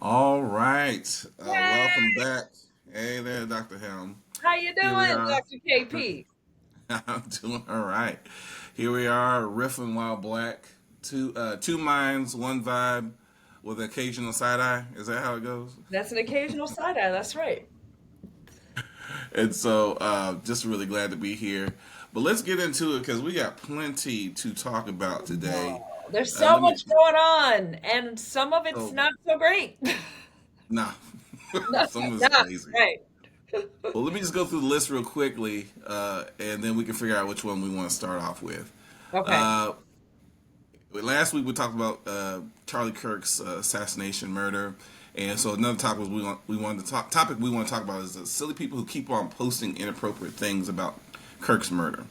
All right. Welcome Yay! back. Hey there, Dr. Helm. How you Here we doing, are. Dr. KP? I'm doing all right. Here we are, riffing while black. Two minds, one vibe, with occasional side eye. Is that how it goes? That's an occasional side eye. That's right. And so, just really glad to be here. But let's get into it because we got plenty to talk about today. Oh, there's so Let me. much going on, and some of it's Oh, not so great. nah. No, Some of it's nah, crazy. right. Well, let me just go through the list real quickly, and then we can figure out which one we want to start off with. Okay. Uh, Last week we talked about Charlie Kirk's assassination murder, and so another topic we wanted to topic we want to talk about is the silly people who keep on posting inappropriate things about Kirk's murder.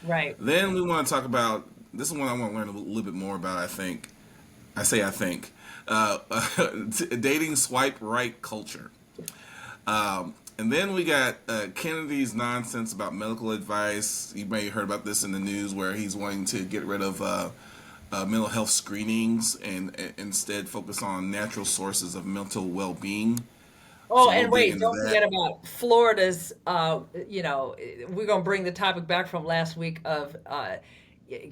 Right. Then we want to talk about this is one I want to learn a little bit more about. I think uh, dating swipe right culture. And then we got Kennedy's nonsense about medical advice. You may have heard about this in the news where he's wanting to get rid of mental health screenings and instead focus on natural sources of mental well being. Oh, So we'll and dig wait, into don't that. forget about Florida's, we're going to bring the topic back from last week of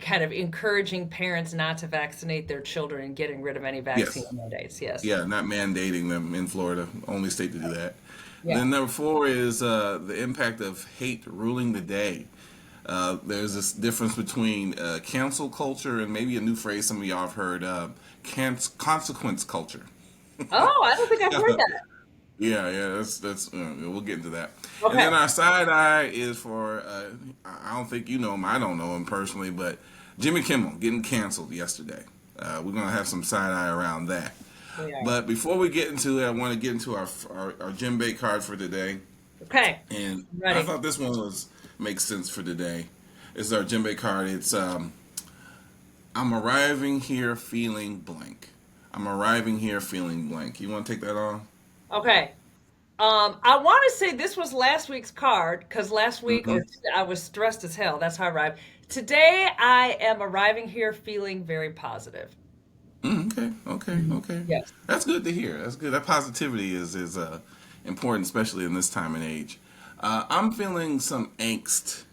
kind of encouraging parents not to vaccinate their children and getting rid of any vaccine Yes. mandates. Yes. Yeah, not mandating them in Florida, only state to do that. Yeah. Then number four is the impact of hate ruling the day. There's this difference between cancel culture and maybe a new phrase some of y'all have heard, consequence culture. Oh, I don't think I've heard that. Yeah, that's we'll get into that. And Okay. then our side eye is for I don't think you know him, I don't know him personally, but Jimmy Kimmel getting canceled yesterday. We're gonna have some side eye around that. We are. But before we get into it, I want to get into our Jim Bay card for today. Okay. And I'm I ready. thought this one was makes sense for today. It's our Jim Bay card. It's I'm arriving here feeling blank. I'm arriving here feeling blank. You want to take that on? Okay. I want to say this was last week's card because last week Mm-hmm. I was stressed as hell. That's how I arrived. Today I am arriving here feeling very positive. Okay. Yes. That's good to hear. That's good. That positivity is important, especially in this time and age. I'm feeling some angst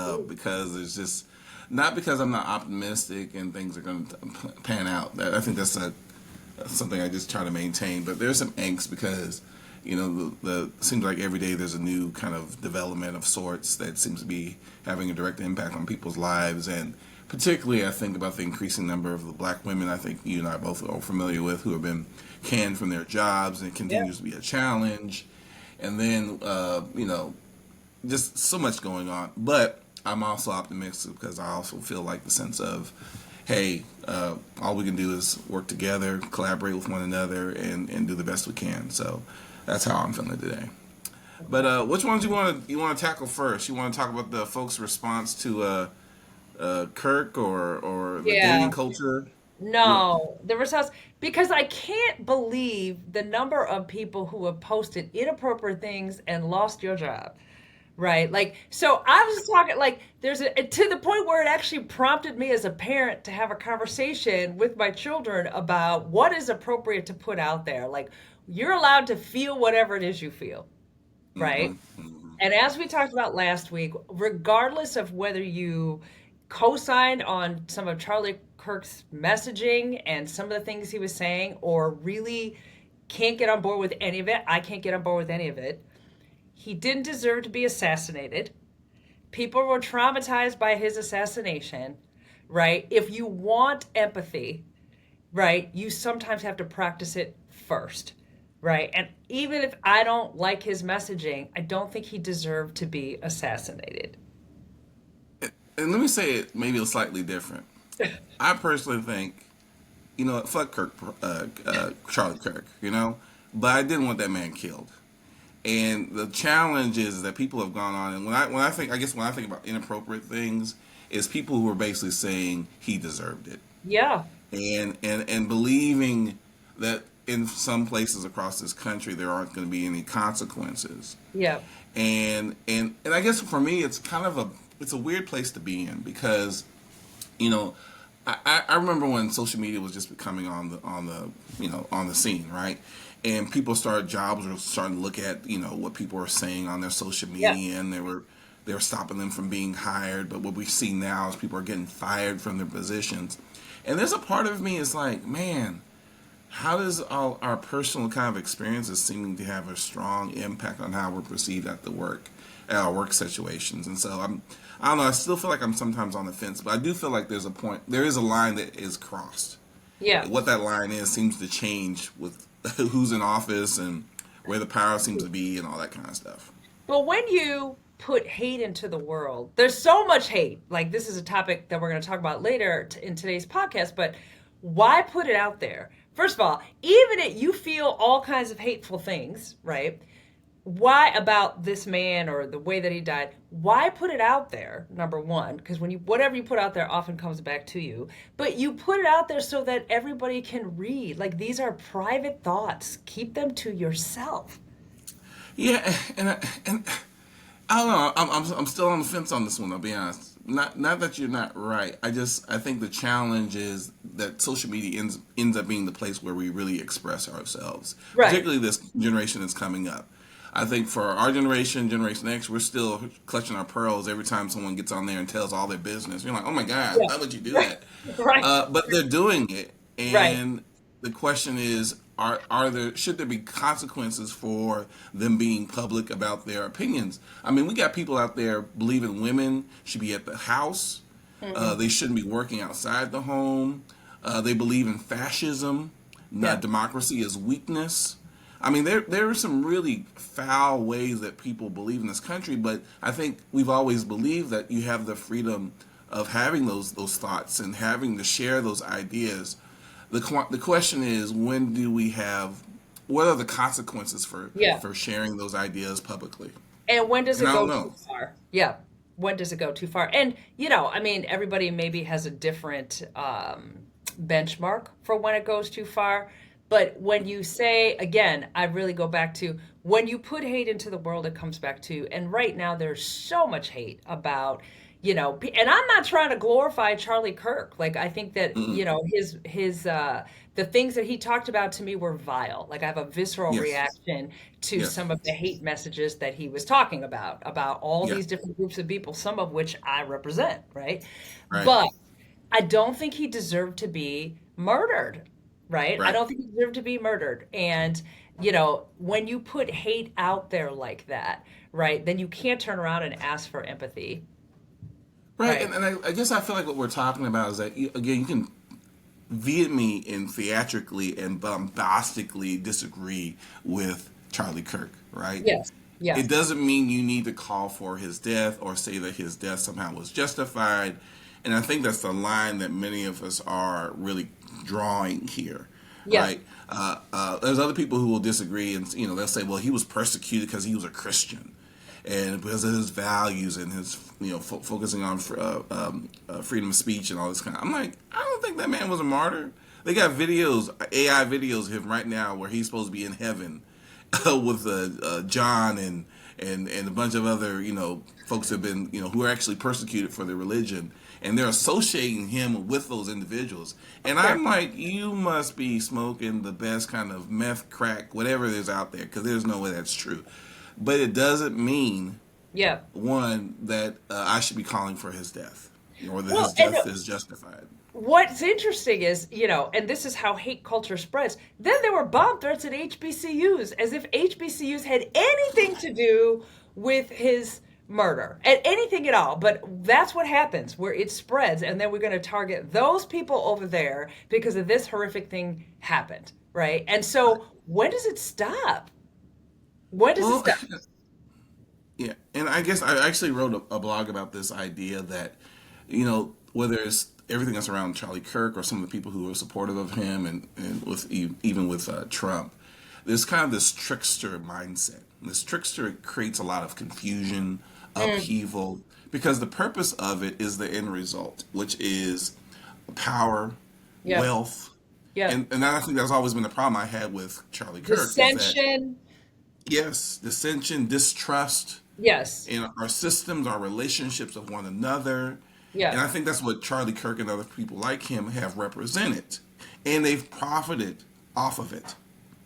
Ooh. because it's just not because I'm not optimistic and things are going to pan out. I think that's something I just try to maintain. But there's some angst because the seems like every day there's a new kind of development of sorts that seems to be having a direct impact on people's lives, and particularly I think about the increasing number of the black women I think you and I both are familiar with who have been canned from their jobs, and it Yeah. continues to be a challenge. And then just so much going on. But I'm also optimistic because I also feel like the sense of, hey, all we can do is work together, collaborate with one another, and do the best we can. So that's how I'm feeling today. But Okay. which ones you want to tackle first? You want to talk about the folks' response to Kirk or the Yeah. dating culture? You want, No, the results because I can't believe the number of people who have posted inappropriate things and lost your job. Right. Like, so I was talking, like, there's to the point where it actually prompted me as a parent to have a conversation with my children about what is appropriate to put out there. Like, you're allowed to feel whatever it is you feel. Right. hmm hmm And as we talked about last week, regardless of whether you co signed on some of Charlie Kirk's messaging and some of the things he was saying, or really can't get on board with any of it, I can't get on board with any of it. He didn't deserve to be assassinated. People were traumatized by his assassination, right? If you want empathy, right, you sometimes have to practice it first, right? And even if I don't like his messaging, I don't think he deserved to be assassinated. And let me say it maybe slightly different. I personally think fuck Kirk, Charlie Kirk, but I didn't want that man killed. And the challenge is that people have gone on, and when I think about inappropriate things, is people who are basically saying he deserved it, Yeah. and believing that in some places across this country there aren't going to be any consequences. Yeah. And I guess for me it's kind of a weird place to be in because you know I remember when social media was just becoming on the scene, right? And people started jobs were starting to look at what people were saying on their social Yeah. media, and they were stopping them from being hired. But what we see now is people are getting fired from their positions, and there's a part of me is like, man, how does all our personal kind of experiences seeming to have a strong impact on how we're perceived at our work situations? And so I don't know. I still feel like I'm sometimes on the fence, but I do feel like there is a line that is crossed. Yeah. What that line is seems to change with who's in office and where the power seems to be and all that kind of stuff. But when you put hate into the world, there's so much hate. Like, this is a topic that we're going to talk about later in today's podcast, but why put it out there? First of all, even if you feel all kinds of hateful things, right? Why about this man or the way that he died? Why put it out there? Number one, because when you whatever you put out there often comes back to you. But you put it out there so that everybody can read. Like, these are private thoughts. Keep them to yourself. Yeah, and I don't know. I'm still on the fence on this one. I'll be honest. Not that you're not right. I think the challenge is that social media ends up being the place where we really express ourselves, Right. particularly this generation that's coming up. I think for our generation, Generation X, we're still clutching our pearls every time someone gets on there and tells all their business. You're like, oh my God, Yeah. why would you do Right. that? Right. But they're doing it, Right. and the question is, are there should there be consequences for them being public about their opinions? I mean, we got people out there believing women should be at the house. Hmm. They shouldn't be working outside the home. They believe in fascism. Yeah. Democracy is weakness. I mean, there are some really foul ways that people believe in this country, but I think we've always believed that you have the freedom of having those thoughts and having to share those ideas. The question is, when do we have? What are the consequences Yeah. for sharing those ideas publicly? And when does And it I don't go too know. far? Yeah. When does it go too far? And, I mean, everybody maybe has a different benchmark for when it goes too far. But when you say, again, I really go back to when you put hate into the world, it comes back to, and right now there's so much hate about, and I'm not trying to glorify Charlie Kirk. Like, I think that, Mm-mm. the things that he talked about to me were vile. Like, I have a visceral Yes. reaction to Yes. some of the hate messages that he was talking about all Yeah. these different groups of people, some of which I represent, right? Right. But I don't think he deserved to be murdered, right? I Right. don't think he deserved to be murdered. And, when you put hate out there like that, right, then you can't turn around and ask for empathy, Right. right? And I guess I feel like what we're talking about is that again, you can vehemently and theatrically and bombastically disagree with Charlie Kirk, right? Yes. It Yes. doesn't mean you need to call for his death or say that his death somehow was justified. And I think that's the line that many of us are really drawing here, Yeah. right? There's other people who will disagree, and they'll say, "Well, he was persecuted because he was a Christian, and because of his values and his focusing on freedom of speech and all this kind of." I'm like, I don't think that man was a martyr. They got videos, AI videos of him right now where he's supposed to be in heaven with John and a bunch of other folks have been who are actually persecuted for their religion, and they're associating him with those individuals. And Sure. I'm like, you must be smoking the best kind of meth, crack, whatever it is out there, because there's no way that's true. But it doesn't mean Yeah. one that I should be calling for his death or that Well, his death is justified. what's interesting is, and this is how hate culture spreads. Then there were bomb threats at HBCUs, as if HBCUs had anything to do with his murder, and anything at all. But that's what happens, where it spreads, and then we're going to target those people over there because of this horrific thing happened, right? And so, when does it stop? When does it Well, stop? yeah, and I guess I actually wrote a blog about this idea that, whether it's everything that's around Charlie Kirk or some of the people who are supportive of him, and even with Trump, there's kind of this trickster mindset. And this trickster creates a lot of confusion, Mm, upheaval, because the purpose of it is the end result, which is power, yeah, wealth, yeah. and I think that's always been the problem I had with Charlie Kirk is that Dissension, yes, dissension, distrust yes. in our systems, our relationships with one another. And Yeah. I think that's what Charlie Kirk and other people like him have represented. And they've profited off of it,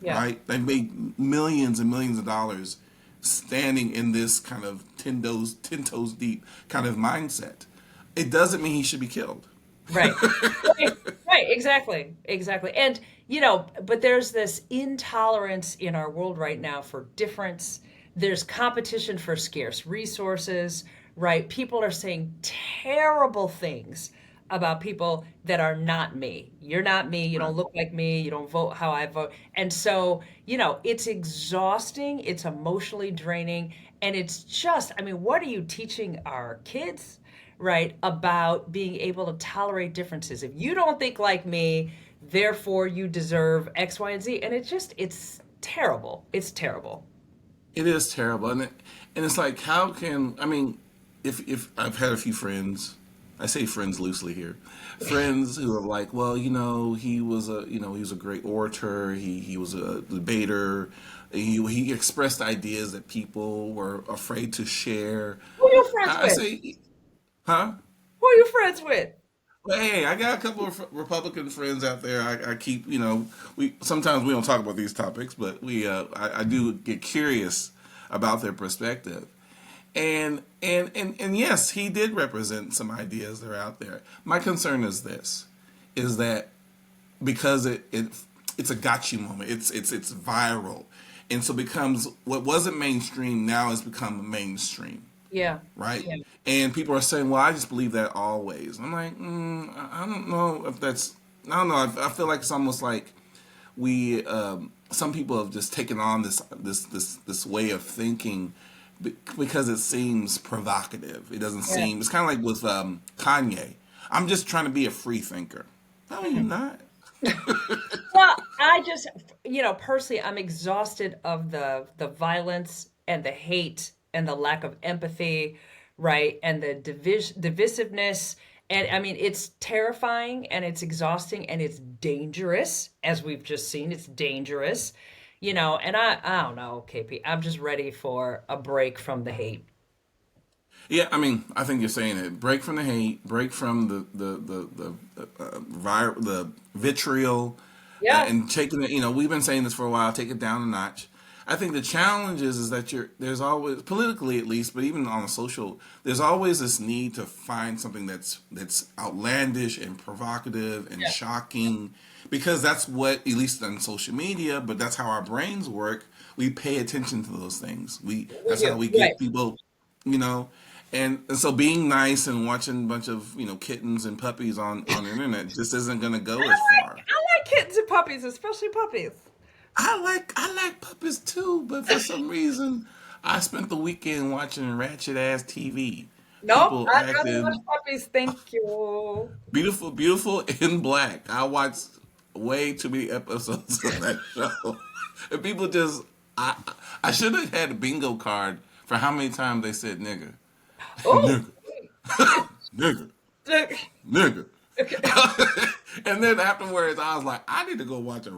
Yeah. right? They've made millions and millions of dollars standing in this kind of ten toes deep kind of mindset. It doesn't mean he should be killed. Right. Right. Right. Exactly. Exactly. And, but there's this intolerance in our world right now for difference. There's competition for scarce resources, right? People are saying terrible things about people that are not me. You're not me. You don't Right. look like me. You don't vote how I vote. And so, it's exhausting. It's emotionally draining. And it's just, I mean, what are you teaching our kids? Right, about being able to tolerate differences. If you don't think like me, therefore you deserve X, Y, and Z. And it's terrible. It's terrible. It is terrible, and it's like, how can I mean, if I've had a few friends, I say friends loosely here, friends who are like, well, he was a great orator, he was a debater, he expressed ideas that people were afraid to share. Who are you friends I with? say, huh? Who are you friends with? Well, hey, I got a couple of Republican friends out there. I keep, we sometimes we don't talk about these topics, but I do get curious about their perspective. And yes, he did represent some ideas that are out there. My concern is this, is that because it's a gotcha moment. It's viral, and so becomes what wasn't mainstream now has become mainstream, Yeah. right? Yeah. And people are saying, "Well, I just believe that always." I'm like, I don't know if that's. I don't know. I feel like it's almost like we. Some people have just taken on this way of thinking because it seems provocative. It doesn't Yeah. seem. It's kind of like with Kanye. I'm just trying to be a free thinker. No, you're not. Well, I just, personally, I'm exhausted of the violence and the hate and the lack of empathy, right? And the divisiveness. And I mean, it's terrifying and it's exhausting and it's dangerous, as we've just seen. It's dangerous, and I don't know, KP. I'm just ready for a break from the hate. Yeah, I mean, I think you're saying it. Break from the hate, break from the vitriol, Yeah. and taking it. We've been saying this for a while. Take it down a notch. I think the challenge is that there's always politically at least, but even on a social, there's always this need to find something that's outlandish and provocative and Yeah. shocking, because that's what, at least on social media, but that's how our brains work. We pay attention to those things. We That's how do. we Right. get people, you know. And so being nice and watching a bunch of kittens and puppies on the internet just isn't going to go as far. I like kittens and puppies, especially puppies. I like puppies too, but for some reason I spent the weekend watching ratchet ass TV. Nope, People I'd rather watch acting puppies. Thank you. beautiful, beautiful in black. I watched way too many episodes of that show, and people just I I should have had a bingo card for how many times they said nigger, Oh, nigger, nigger, okay. nigger. And then afterwards, I was like, I need to go watch a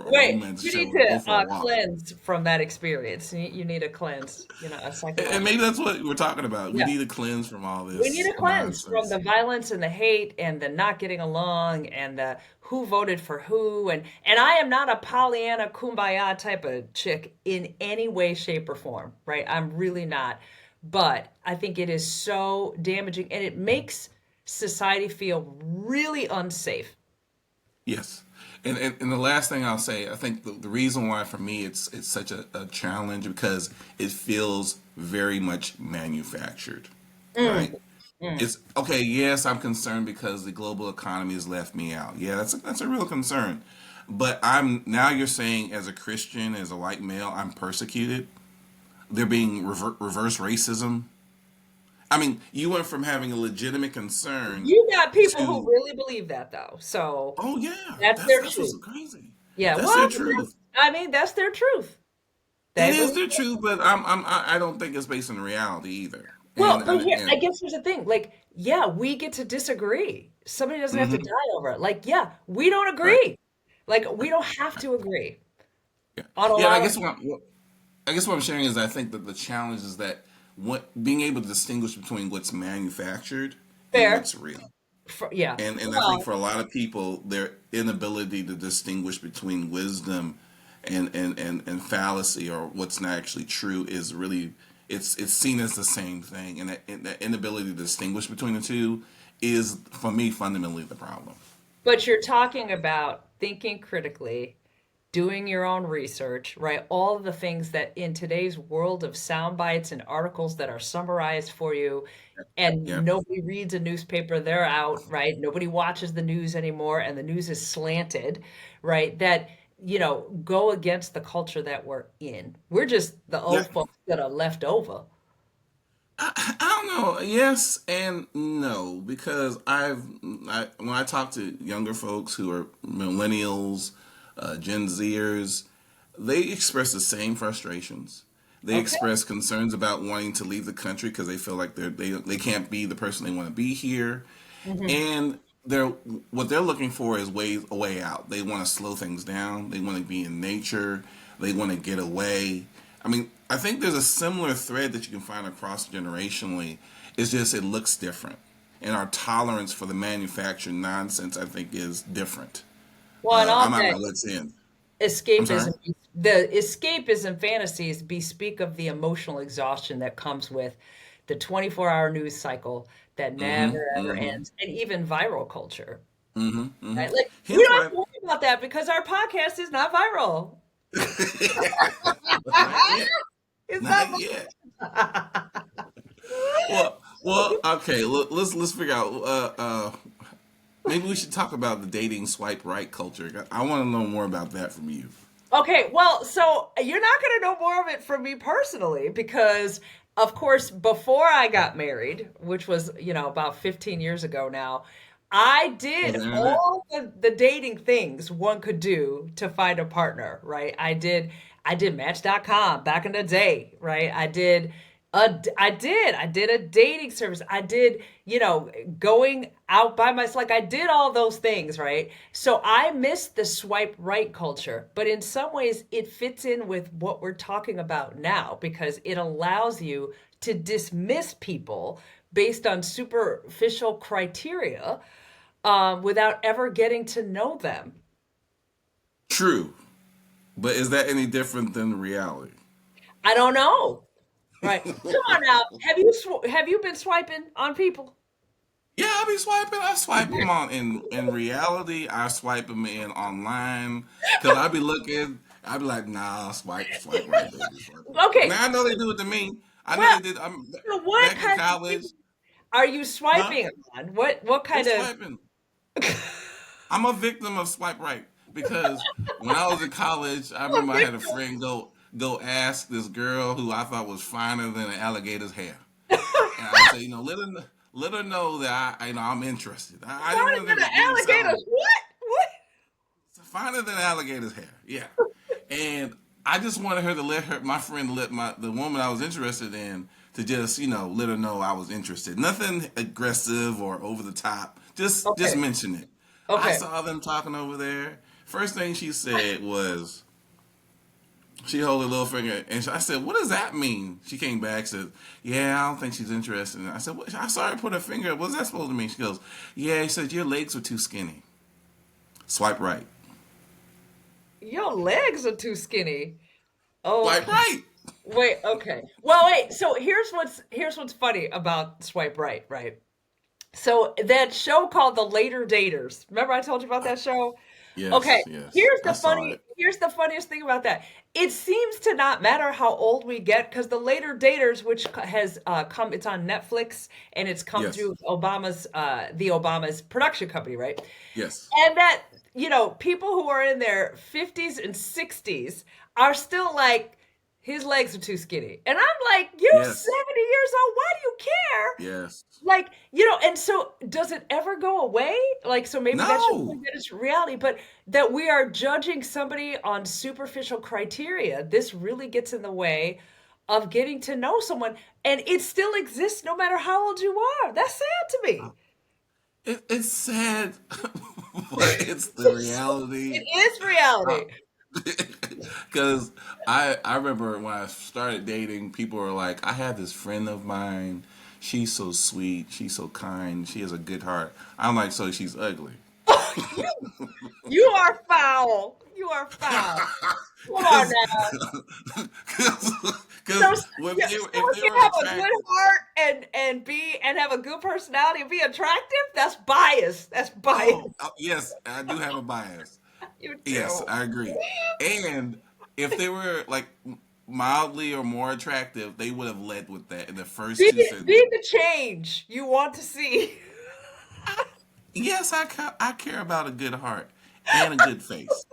Wait, romance you show need and go to for a walk. cleanse from that experience. You need a cleanse, a And psychological. maybe that's what we're talking about. We Yeah, need to cleanse from all we need this a cleanse from nonsense. the violence and the hate and the not getting along and the who voted for who and I am not a Pollyanna kumbaya type of chick in any way, shape, or form. Right? I'm really not. But I think it is so damaging and it makes society feel really unsafe. Yes. And the last thing I'll say, I think the reason why for me it's such a challenge because it feels very much manufactured, Mm, right? mm. It's okay. Yes, I'm concerned because the global economy has left me out. Yeah, that's a real concern. But I'm now you're saying as a Christian, as a white male, I'm persecuted. They're being reverse racism. I mean, you went from having a legitimate concern You got people who to, really believe that though. So oh yeah, that's that's their that's what's truth. crazy. Yeah, That's their well, truth. I mean, that's their truth. It They is believe their it. truth, but I don't think it's based on reality either. Well, And but and, here, I and guess here's the thing. Like, yeah, we get to disagree. Somebody doesn't have to mhm, die over it. Like, yeah, we don't right, agree. Like, we right, don't have right. to agree Yeah, on a yeah. lot of. I guess what I'm sharing is I think that the challenge is that what being able to distinguish between what's manufactured and Fair. what's real. Yeah. And I think Well, for a lot of people, their inability to distinguish between wisdom and fallacy or what's not actually true is really it's seen as the same thing, and that inability to distinguish between the two is for me fundamentally the problem. but you're talking about thinking critically, doing your own research, right? All of the things that in today's world of sound bites and articles that are summarized for you, and Yeah, nobody reads a newspaper, they're out, right? Nobody watches the news anymore, and the news is slanted, right? That, go against the culture that we're in. We're just the yeah. old folks that are left over. I don't know. Yes and no, because when I talk to younger folks who are millennials, Gen Zers, they express the same frustrations. They Okay. express concerns about wanting to leave the country because they feel like they can't be the person they want to be here, Hmm. and they're what they're looking for is a way out. They want to slow things down. They want to be in nature. They want to get away. I mean, I think there's a similar thread that you can find across generationally. It's just it looks different, and our tolerance for the manufactured nonsense I think is different. Well, and all I'm not that gonna let's in. I'm sorry. escapism fantasies bespeak of the emotional exhaustion that comes with the 24-hour news cycle that Mm-hmm. never ever Mm-hmm. ends, and even viral culture, Mm-hmm. Mm-hmm. right? Like we Hence don't have why. to worry about that because our podcast is not viral. Not yet. It's not Not yet. viral. Well, okay. Let's figure out. Maybe we should talk about the dating swipe right culture. I want to know more about that from you. Okay, well, so you're not going to know more of it from me personally because, of course, before I got married, which was, about 15 years ago now, I On did the internet. all the dating things one could do to find a partner, right? I did Match.com back in the day, right? I did a dating service. I did, going out by myself. Like I did all those things, right? So I missed the swipe right culture, but in some ways it fits in with what we're talking about now because it allows you to dismiss people based on superficial criteria without ever getting to know them. True, but is that any different than reality? I don't know. Right. Come on now. Have you been swiping on people? Yeah, I be swiping. I swipe them on in reality. I swipe them in online because I be looking. I be like, nah, swipe right, baby, swipe right. Okay. Now I know they do it to me. I know Well, they did. I'm so what back in kind of college. people are you Huh? swiping on? What I'm kind of swiping. I'm a victim of swipe right because when I was in college, I a remember I had a victim? friend go ask this girl who I thought was finer than an alligator's hair, and I say, let her know that I'm interested. I didn't Finer want than to an make it alligator? sound What? What? finer than an alligator's hair. Yeah, and I just wanted her to let my friend let the woman I was interested in to just let her know I was interested. Nothing aggressive or over the top. Just Okay. mention it. I Okay. saw them talking over there. First thing she said was she held her little finger, and I said, "What does that mean?" She came back said, "Yeah, I don't think she's interested." And I said, "What?" I saw her put her finger up. What's that supposed to mean? She goes, "Yeah." He said, "Your legs are too skinny." Swipe right. Your legs are too skinny. Oh, Swipe right. wait, okay. Well, wait. So here's what's funny about swipe right, right? So that show called The Later Daters. Remember I told you about that show? Okay, Yes, yes. here's I the saw funny it. here's the funniest thing about that. It seems to not matter how old we get because The Later Daters, which has come, it's on Netflix and it's come Yes. through the Obama's production company, right? Yes. And that, people who are in their 50s and 60s are still like, his legs are too skinny. And I'm like, you Yes. 70 years old, why do you care? Yes. Like, and so does it ever go away? Like, so maybe that should No. that is reality, but that we are judging somebody on superficial criteria, this really gets in the way of getting to know someone. And it still exists no matter how old you are. That's sad to me. It's sad, but it's the It reality. is reality. Because I remember when I started dating, people were like, I had this friend of mine. she's so sweet, she's so kind, she has a good heart. I'm like, so she's ugly. You are foul. You are foul. Come on Because now. So, because when yeah, they so were, if if they you were have a good attractive, heart and have a good personality and be attractive, that's bias. That's bias. oh yes, I do have a bias. You Yes, do. I agree. And if they were like mildly or more attractive, they would have led with that in the first two Be sentences. the change you want to see. Yes, I care about a good heart and a good face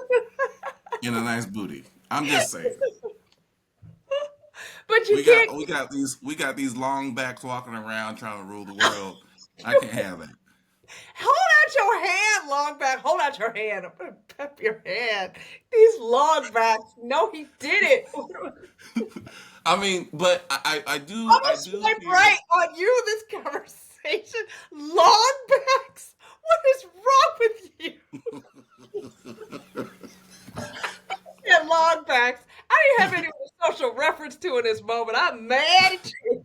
and a nice booty. I'm just saying. But you can't We got these long backs walking around trying to rule the world. I can't have that. hold out your hand, long back. Hold out your hand. I'm gonna pep your hand. These long backs. No, he did it. I mean, but I'm I gonna do swipe feel right on you this conversation. Long backs. What is wrong with you? Yeah, long backs. I didn't have any social reference to in this moment. I'm mad at you.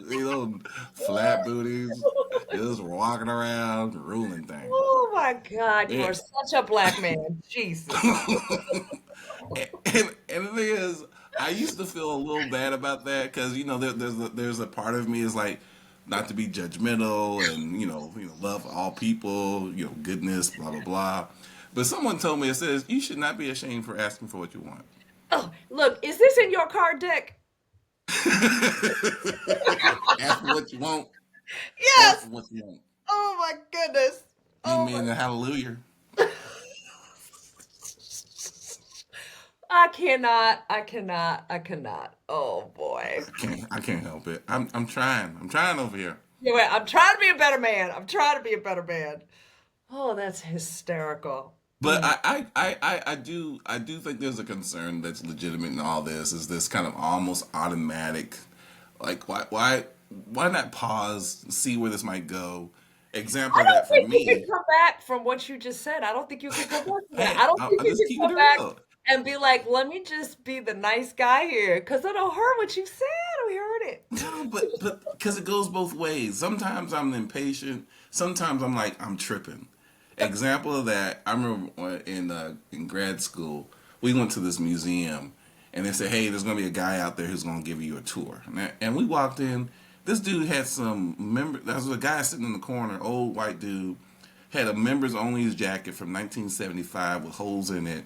you know flat booties just walking around ruling things. Oh my God, you Yeah. are such a black man. Jesus. And the thing is, I used to feel a little bad about that because there's a part of me is like not to be judgmental and love all people, goodness, blah blah blah. But someone told me it says you should not be ashamed for asking for what you want. Oh, look, is this in your card deck? Ask for what you want. Ask for Yes. what you want. Oh my goodness. Oh Amen my. and hallelujah. I cannot. Oh boy. I can't help it. I'm trying. I'm trying over here. Yeah, wait, I'm trying to be a better man. I'm trying to be a better man. Oh, that's hysterical. But I do think there's a concern that's legitimate in all this. Is this kind of almost automatic? Like why not pause, see where this might go? Example I of that don't for think you can me. come back from what you just said. I don't think you can go back from that. Hey, I don't think I you just can keeping come it back real. and be like, let me just be the nice guy here. Because I don't heard what you said. We heard it. No, but because it goes both ways. Sometimes I'm impatient. Sometimes I'm like I'm tripping. Example of that, I remember in grad school, we went to this museum, and they said, "Hey, there's going to be a guy out there who's going to give you a tour." And we walked in. This dude had some member. There was a guy sitting in the corner, old white dude, had a members only jacket from 1975 with holes in it.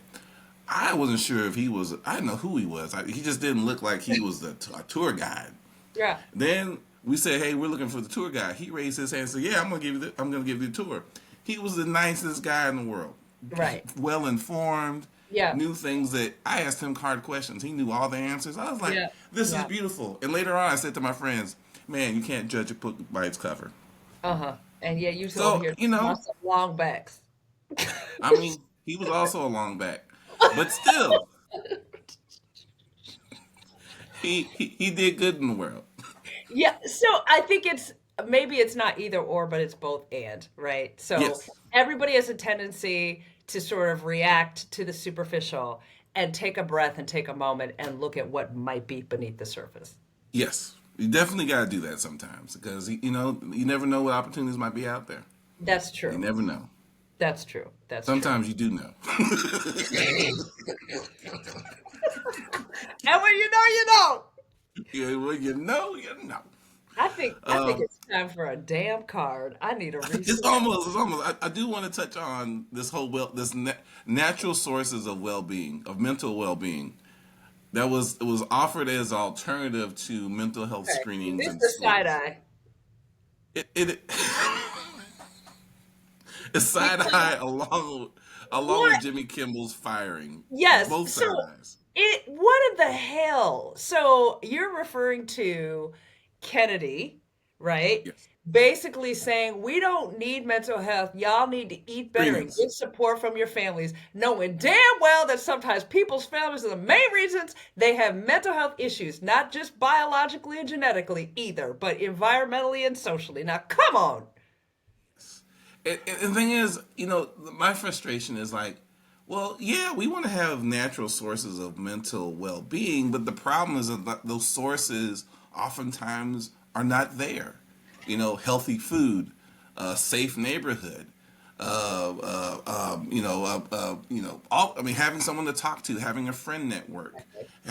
I wasn't sure if he was. I didn't know who he was. He just didn't look like he was a tour guide. Yeah. Then we said, "Hey, we're looking for the tour guide." He raised his hand and said, "Yeah, I'm going to give you the tour." He was the nicest guy in the world, Right. well informed, Yeah. knew things that I asked him hard questions. He knew all the answers. I was like, Yeah. "This is Yeah. beautiful." And later on, I said to my friends, "Man, you can't judge a book by its cover." Uh-huh. And yet you over So here talking about some long backs. I mean, he was also a long back, but still, he did good in the world. Yeah, so I think it's maybe it's not either or, but it's both and, right? So Yes, everybody has a tendency to sort of react to the superficial and take a breath and take a moment and look at what might be beneath the surface. yes, you definitely got to do that sometimes because you never know what opportunities might be out there. That's You true. never know. That's true. That's true. Sometimes you do know. And when you know, you know. Yeah, well, you know. I think it's time for a damn card. I need a reset. It's almost. I do want to touch on this whole natural sources of well-being, of mental well-being. It was offered as alternative to mental health Okay. Is screenings this in the side schools. eye? It it's side eye along What? with Jimmy Kimmel's firing. Yes. Both So side eyes. what in the hell? So you're referring to Kennedy, right? Yes. Basically saying we don't need mental health. Y'all need to eat better and Screenings. get support from your families, knowing damn well that sometimes people's families are the main reasons they have mental health issues, not just biologically and genetically either, but environmentally and socially. Now, come on. And the thing is, my frustration is like, well, yeah, we want to have natural sources of mental well being, but the problem is that those sources oftentimes are not there. Healthy food, safe neighborhood, all. I mean, having someone to talk to, having a friend network,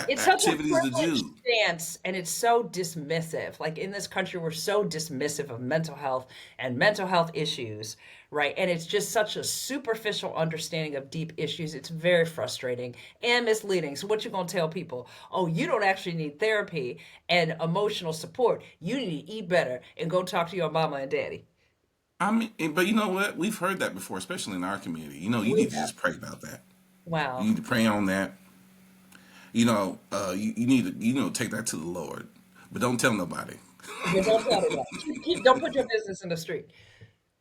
It's such a activities to privileged do. stance, and it's so dismissive. Like in this country, we're so dismissive of mental health and mental health issues, right? And it's just such a superficial understanding of deep issues. It's very frustrating and misleading. So what you gonna tell people? Oh, you don't actually need therapy and emotional support. You need to eat better and go talk to your mama and daddy. I mean, but you know what? We've heard that before, especially in our community. You We need to have. just pray about that. You Wow. need to pray on that. You need to take that to the Lord, but don't tell nobody. But don't tell me that. Don't put your business in the street.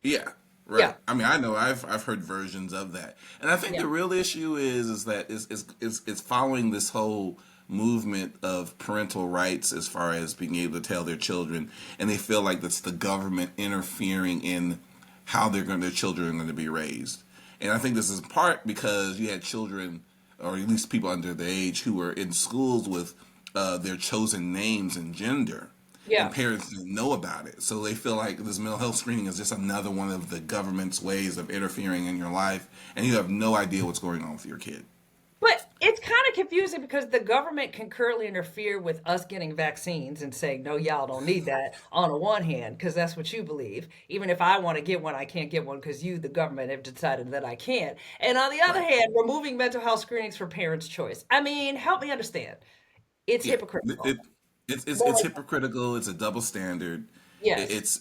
Yeah, right. Yeah. I mean, I know I've heard versions of that, and I think Yeah. the real issue is that is following this whole movement of parental rights as far as being able to tell their children, and they feel like that's the government interfering in how their children are going to be raised. And I think this is part because you had children, or at least people under the age, who were in schools with their chosen names and gender, and Yeah. parents didn't know about it. So they feel like this mental health screening is just another one of the government's ways of interfering in your life, and you have no idea what's going on with your kid. But it's kind of confusing because the government can currently interfere with us getting vaccines and saying, no, y'all don't need that on the one hand, because that's what you believe. Even if I want to get one, I can't get one because you, the government, have decided that I can't. And on the other Right. hand, removing mental health screenings for parents' choice. I mean, help me understand. It's Yeah. hypocritical. It's More, hypocritical. It's a double standard. yes,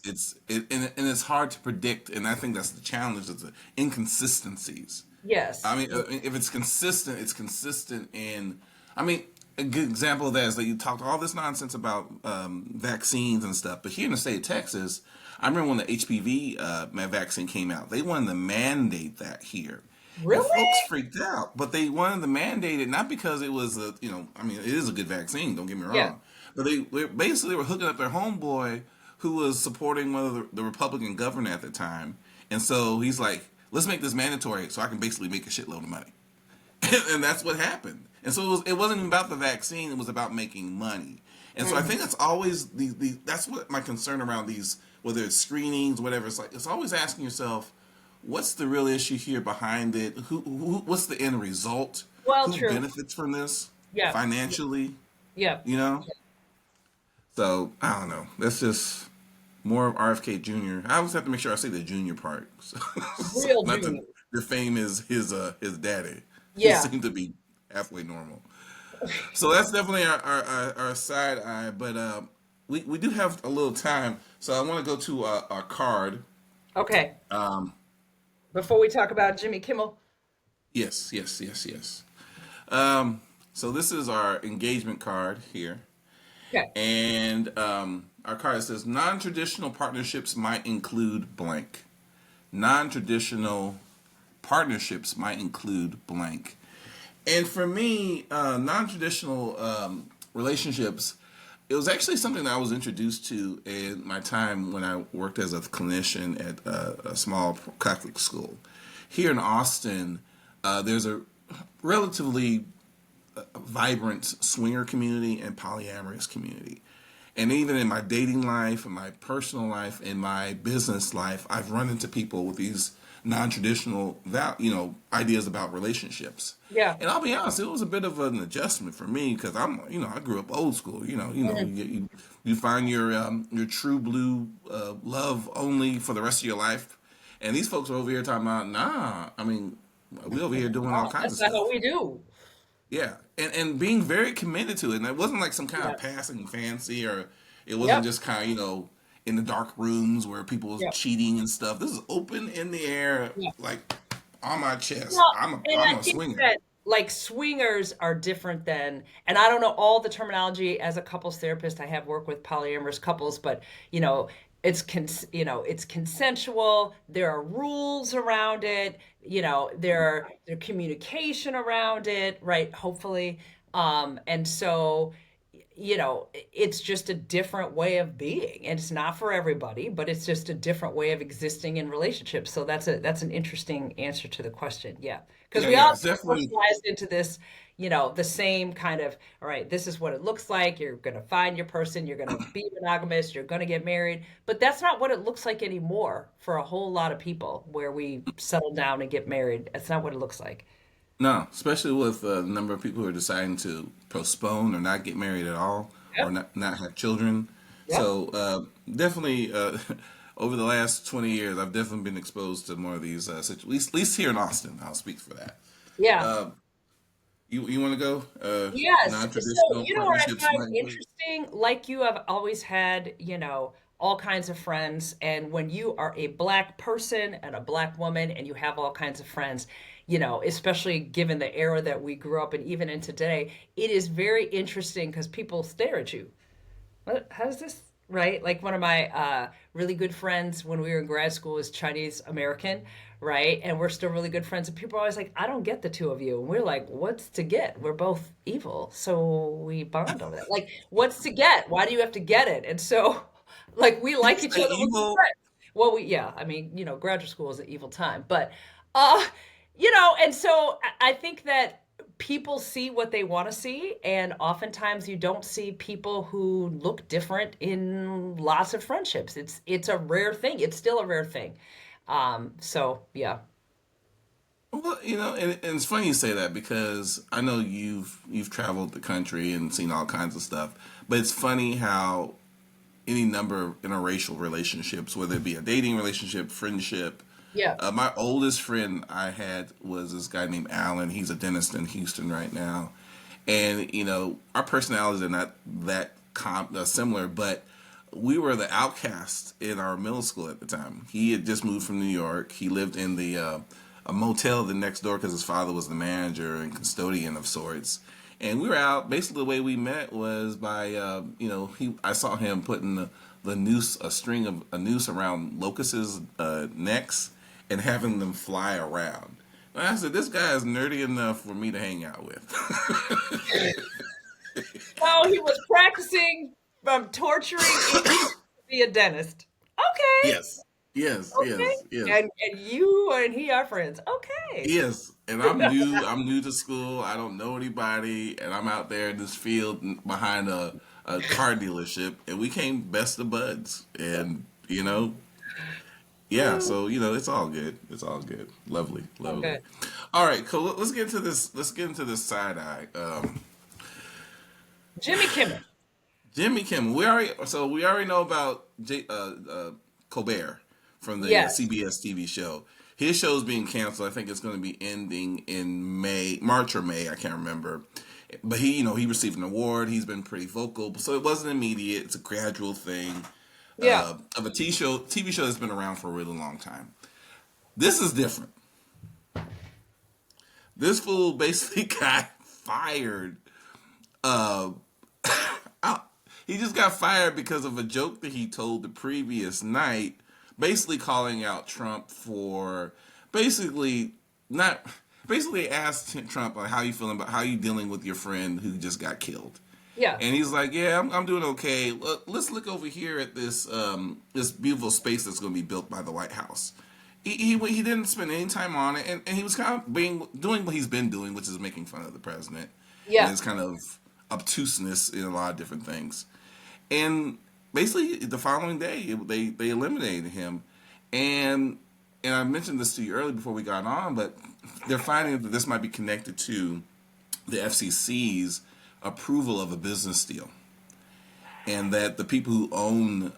And it's hard to predict. And I think that's the challenge. Is the inconsistencies. yes, I mean, if it's consistent, it's consistent in. I mean, a good example of that is that you talked all this nonsense about vaccines and stuff, but here in the state of Texas, I remember when the HPV vaccine came out, they wanted to mandate that here, and folks really? freaked out. But they wanted to mandate it not because it was I mean, it is a good vaccine. Don't get me Yeah, wrong, but they basically were hooking up their homeboy who was supporting one of the Republican governor at the time, and so he's like, let's make this mandatory so I can basically make a shitload of money. And that's what happened. And so it wasn't even about the vaccine, it was about making money. And so I think hmm, that's always that's what my concern around these, whether it's screenings, whatever. It's like it's always asking yourself, what's the real issue here behind it? What's the end result? well, Who true. benefits from this Yeah, financially? yeah. You know. So I don't know. That's just more of RFK Jr. I always have to make sure I say the junior part, so Real not to junior. defame his daddy. He Yeah. seemed to be halfway normal. So that's definitely our side eye. But we do have a little time, so I want to go to our card. Okay. Um, Before we talk about Jimmy Kimmel. yes, yes, yes, yes. Um, so this is our engagement card here. Okay. And our card says non-traditional partnerships might include blank. Non-traditional partnerships might include blank. And for me, non-traditional relationships, it was actually something that I was introduced to in my time when I worked as a clinician at a small Catholic school. Here in Austin, there's a relatively vibrant swinger community and polyamorous community. And even in my dating life, in my personal life, in my business life, I've run into people with these non-traditional, ideas about relationships. Yeah. And I'll be honest, it was a bit of an adjustment for me because I grew up old school. Mhm. You find your true blue love only for the rest of your life, and these folks are over here talking about, nah. I mean, we over here doing all Oh, kinds that's of not what stuff. we do. Yeah, and being very committed to it, and it wasn't like some kind Yeah. of passing fancy, or it wasn't Yep. just kind of in the dark rooms where people was Yep. cheating and stuff. This is open in the air, Yeah. like on my chest. Well, and I'm I a think swinger. that like swingers are different than, and I don't know all the terminology as a couples therapist. I have worked with polyamorous couples, but you know, it's consensual. There are rules around it. There communication around it, right? Hopefully, and so it's just a different way of being. And it's not for everybody, but it's just a different way of existing in relationships. So that's an interesting answer to the question. Yeah. Because Yeah, we yeah, all it's get definitely socialized into this, the same kind of, all right, this is what it looks like. You're going to find your person, you're going to be monogamous, you're going to get married. But that's not what it looks like anymore for a whole lot of people where we settle down and get married. That's not what it looks like. No, especially with the number of people who are deciding to postpone or not get married at all, or Yep. not have children. Yep. So definitely, over the last 20 years, I've definitely been exposed to more of these situations. At least here in Austin, I'll speak for that. Yeah. Uh, you want to go? Yes. So, Non-traditional what I partnerships, find Mike? interesting, like you have always had, all kinds of friends. And when you are a black person and a black woman and you have all kinds of friends, especially given the era that we grew up in, even in today, it is very interesting because people stare at you. What? How's this? Right? Like one of my really good friends when we were in grad school is Chinese American, right? And we're still really good friends. And people are always like, I don't get the two of you. And we're like, what's to get? We're both evil. So we bond over that. Like, what's to get? Why do you have to get it? And so, like, we Did you like each say other. We're good evil? friends. Well, yeah, I mean, graduate school is an evil time. But, and so I think that people see what they want to see, and oftentimes you don't see people who look different in lots of friendships. It's a rare thing. It's still a rare thing. So yeah. Well, and it's funny you say that because I know you've traveled the country and seen all kinds of stuff. But it's funny how any number of interracial relationships, whether it be a dating relationship, friendship. Yeah. My oldest friend I had was this guy named Alan. He's a dentist in Houston right now, and our personalities are not that similar, but we were the outcasts in our middle school at the time. He had just moved from New York. He lived in the a motel the next door because his father was the manager and custodian of sorts. And we were out. Basically, the way we met was by I saw him putting the noose, a noose around locusts' necks and having them fly around. And I said, this guy is nerdy enough for me to hang out with. Oh, he was practicing torturing Indians to be a dentist. Okay. Yes, yes, Okay. yes, yes, And you and he are friends. Okay. yes. And I'm new. I'm new to school. I don't know anybody, and I'm out there in this field behind a car dealership, and we came best of buds. And yeah. So it's all good. It's all good. Lovely, lovely. Okay. All right, cool. Let's get into this. Let's get into this side eye. Jimmy Kimmel. Jimmy Kimmel. We already know about Colbert from the Yes. CBS TV show. His show's being canceled. I think it's going to be ending in March or May. I can't remember. But he received an award. He's been pretty vocal, so it wasn't immediate. It's a gradual thing Yeah. of a TV show that's been around for a really long time. This is different. This fool basically got fired. Uh, he just got fired because of a joke that he told the previous night, basically calling out Trump for basically not basically asked Trump like, how you feeling about how you dealing with your friend who just got killed. Yeah. And he's like, "Yeah, I'm doing okay. Let's look over here at this beautiful space that's going to be built by the White House." He didn't spend any time on it, and he was kind of doing what he's been doing, which is making fun of the president and Yeah. his kind of obtuseness in a lot of different things. And basically, the following day, they eliminated him, and I mentioned this to you earlier before we got on, but they're finding that this might be connected to the FCC's approval of a business deal, and that the people who own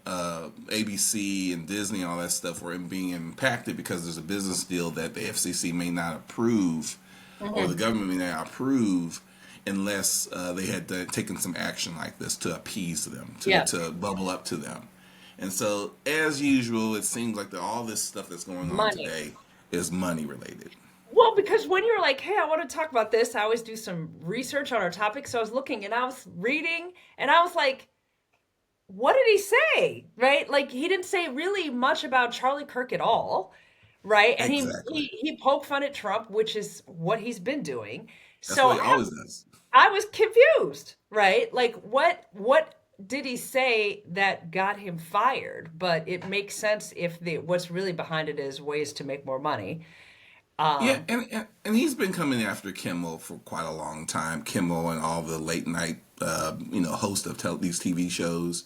ABC and Disney and all that stuff were being impacted because there's a business deal that the FCC may not approve, or the Hmm. government may not approve, unless they had taken some action like this to appease them, to, Yeah. to bubble up to them. And so, as usual, it seems like all this stuff that's going on Money. today is money related. Well, because when you're like, hey, I want to talk about this, I always do some research on our topic. So I was looking and I was reading and I was like, what did he say? Right? Like he didn't say really much about Charlie Kirk at all. Right? And he Exactly. he he poked fun at Trump, which is what he's been doing. That's So what he always does. I was confused, right? Like what did he say that got him fired? But it makes sense if the what's really behind it is ways to make more money. Yeah, Um, and he's been coming after Kimmel for quite a long time. Kimmel and all the late night, host of these TV shows.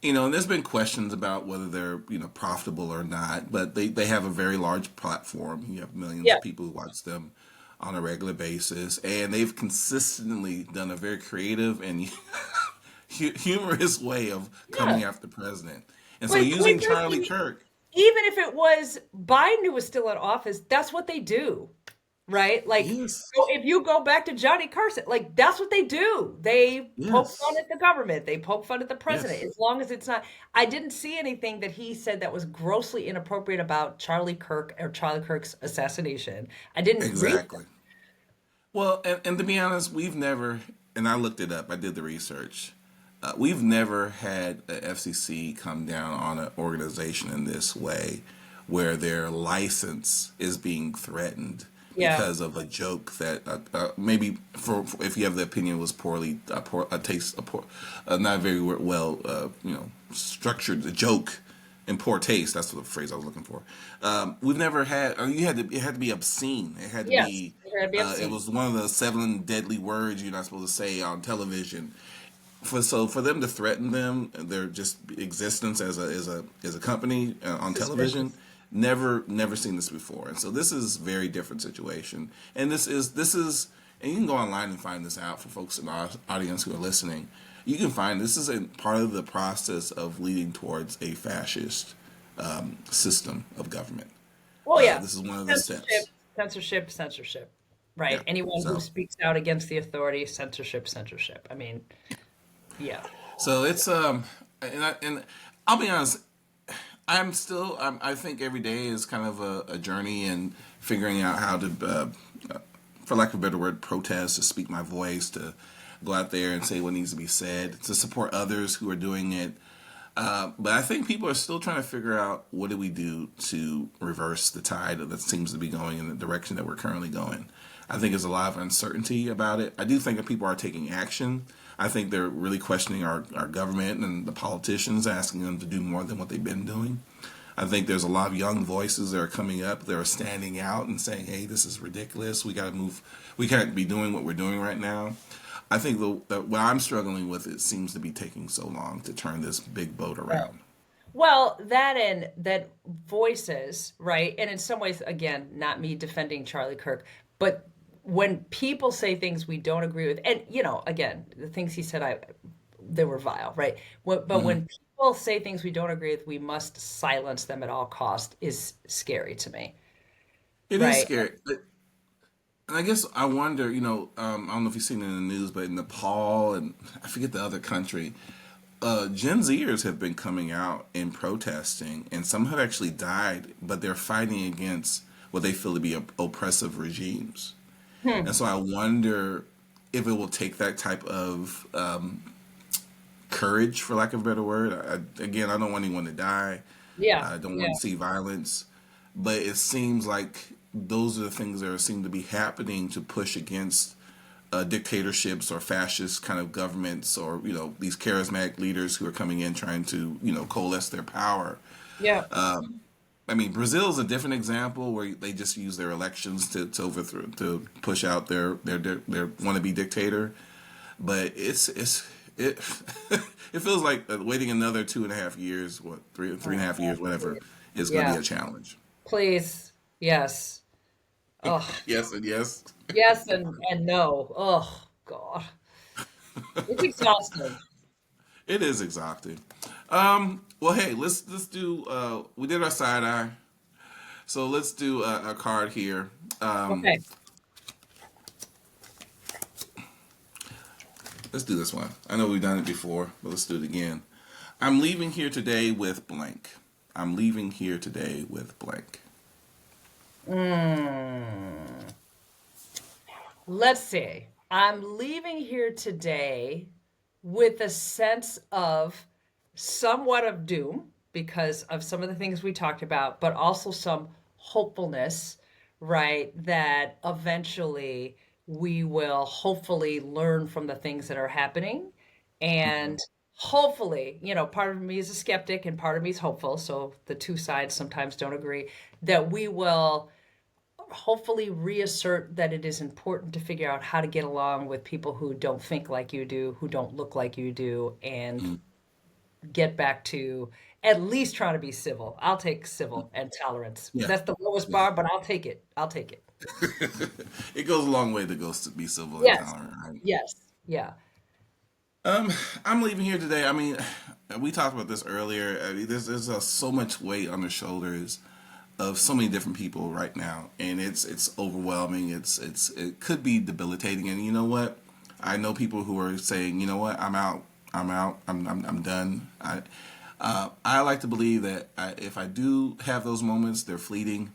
And there's been questions about whether they're profitable or not, but they have a very large platform. You have millions yeah, of people who watch them on a regular basis, and they've consistently done a very creative and humorous way of yeah. coming after the president. And so But quite using Charlie frankly, Kirk, even if it was Biden who was still in office, that's what they do, right? Like, yes, so if you go back to Johnny Carson, like that's what they do. They poke fun yes, at the government. They poke fun at the president. yes, As long as it's not, I didn't see anything that he said that was grossly inappropriate about Charlie Kirk or Charlie Kirk's assassination. I didn't read them. exactly. Well, and to be honest, we've never, and I looked it up, I did the research. We've never had the FCC come down on an organization in this way where their license is being threatened Yeah, because of a joke that maybe for if you have the opinion was poorly poor, taste a poor, not very well structured a joke in poor taste. That's the phrase I was looking for. We've never had. It had to be obscene. It had to yes, be. they're gonna be It obscene. was one of the seven deadly words you're not supposed to say on television. For them to threaten them, their just existence as a company on television, Suspicious. never seen this before. And so this is a very different situation. And this is, and you can go online and find this out for folks in our audience who are listening. You can find this is a part of the process of leading towards a fascist system of government. Well, yeah, This is one of the censorship, steps. censorship, censorship. Yeah. Right. Anyone who So speaks out against the authority, censorship, censorship. I mean, yeah. it's and I'll be honest. I think every day is kind of a journey in figuring out how to, for lack of a better word, protest, to speak my voice, to go out there and say what needs to be said, to support others who are doing it. But I think people are still trying to figure out what do we do to reverse the tide that seems to be going in the direction that we're currently going. I think there's a lot of uncertainty about it. I do think that people are taking action. I think they're really questioning our government and the politicians, asking them to do more than what they've been doing. I think there's a lot of young voices that are coming up that are standing out and saying, "Hey, this is ridiculous. We got to move. We can't be doing what we're doing right now." I think what I'm struggling with it seems to be taking so long to turn this big boat Yeah. around. Well, that and that voices, right? And in some ways, again, not me defending Charlie Kirk, but when people say things we don't agree with, and again, the things he said, they were vile, right? But Hmm. when people say things we don't agree with, we must silence them at all cost is scary to me, It is right? scary. And I guess I wonder, I don't know if you've seen it in the news, but in Nepal and I forget the other country, Gen Zers have been coming out and protesting, and some have actually died, but they're fighting against what they feel to be oppressive regimes. Hmm. And so I wonder if it will take that type of courage, for lack of a better word. Again, I don't want anyone to die. Yeah, I don't want yeah, to see violence, but it seems like those are the things that seem to be happening to push against dictatorships or fascist kind of governments, or these charismatic leaders who are coming in trying to coalesce their power. yeah. I mean, Brazil is a different example where they just use their elections to overthrow, to push out their wannabe dictator. But it it feels like waiting another 2.5 years, what, three and a half years, whatever, is going to Yeah. be a challenge. Please. Yes. Oh, Yes and yes. yes and no. Oh God. It's exhausting. It is exhausting. Well, hey, let's do. We did our side eye, so let's do a card here. Okay. Let's do this one. I know we've done it before, but let's do it again. I'm leaving here today with blank. I'm leaving here today with blank. Mm. Let's see. I'm leaving here today with a sense of somewhat of doom because of some of the things we talked about, but also some hopefulness, right? That eventually we will hopefully learn from the things that are happening. Hmm. And hopefully, part of me is a skeptic and part of me is hopeful. So the two sides sometimes don't agree that we will hopefully reassert that it is important to figure out how to get along with people who don't think like you do, who don't look like you do, and Mm, get back to at least trying to be civil. I'll take civil and tolerance. yeah, That's the lowest yeah. bar, but I'll take it. I'll take it. It goes a long way to go to be civil and Yes. tolerant, right? Yes. Yeah. Um, I'm leaving here today. I mean, we talked about this earlier. I mean, there's so much weight on the shoulders of so many different people right now, and it's overwhelming. It could be debilitating. And you know what? I know people who are saying, you know what? I'm out. I'm out. I'm done. I like to believe that if I do have those moments, they're fleeting.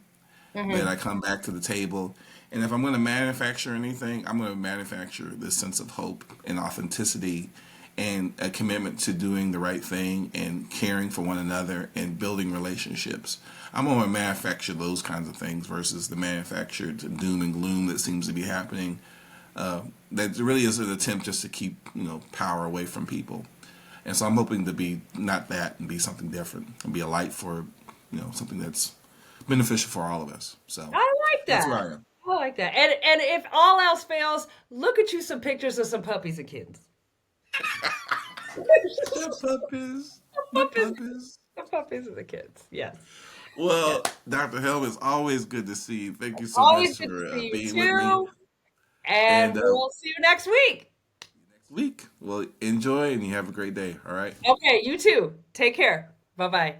That Hmm. I come back to the table, and if I'm going to manufacture anything, I'm going to manufacture this sense of hope and authenticity, and a commitment to doing the right thing and caring for one another and building relationships. I'm going to manufacture those kinds of things versus the manufactured doom and gloom that seems to be happening. That really is an attempt just to keep power away from people. And so I'm hoping to be not that and be something different and be a light for something that's beneficial for all of us. So I like that's where that. I am. I like that. And if all else fails, look at you some pictures of some puppies and kittens. The puppies, The the puppies, puppies. the puppies and the kids. Yes. Well, Yes. Dr. Helm, it's always good to see you. Thank you so much Always good to for see you being with me. too. And And we'll see you next week. next week, well, enjoy and you have a great day. All right. Okay, you too. Take care. Bye bye.